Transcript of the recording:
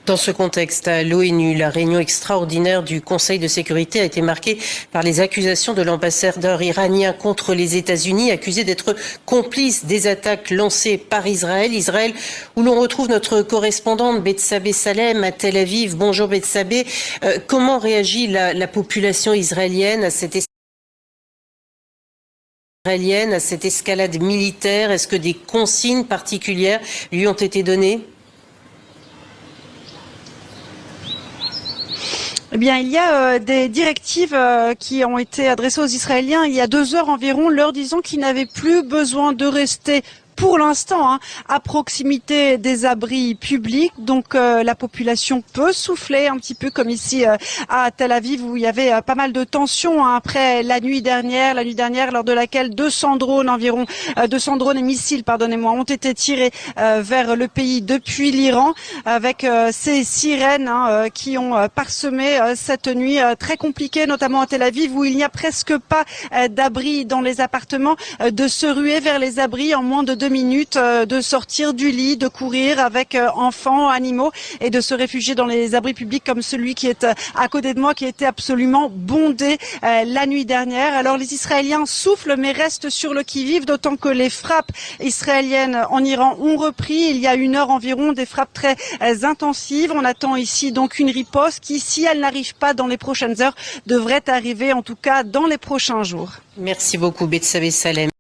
Dans ce contexte, à l'ONU, la réunion extraordinaire du Conseil de sécurité a été marquée par les accusations de l'ambassadeur iranien contre les États-Unis, accusé d'être complice des attaques lancées par Israël. Israël, où l'on retrouve notre correspondante Bethsabée Salem à Tel Aviv. Bonjour Bethsabée. Comment réagit la population israélienne à cette escalade militaire? Est-ce que des consignes particulières lui ont été données? Eh bien, il y a des directives qui ont été adressées aux Israéliens il y a 2 heures environ, leur disant qu'ils n'avaient plus besoin de rester pour l'instant à proximité des abris publics. Donc la population peut souffler un petit peu comme ici à Tel Aviv où il y avait pas mal de tensions après la nuit dernière lors de laquelle 200 drones et missiles, ont été tirés vers le pays depuis l'Iran, avec ces sirènes qui ont parsemé cette nuit très compliquée, notamment à Tel Aviv où il n'y a presque pas d'abris dans les appartements, de se ruer vers les abris en moins de 2 minutes, de sortir du lit, de courir avec enfants, animaux et de se réfugier dans les abris publics comme celui qui est à côté de moi, qui était absolument bondé la nuit dernière. Alors les Israéliens soufflent mais restent sur le qui-vive, d'autant que les frappes israéliennes en Iran ont repris il y a 1 heure environ, des frappes très intensives. On attend ici donc une riposte qui, si elle n'arrive pas dans les prochaines heures, devrait arriver en tout cas dans les prochains jours. Merci beaucoup Bethsabée Salem.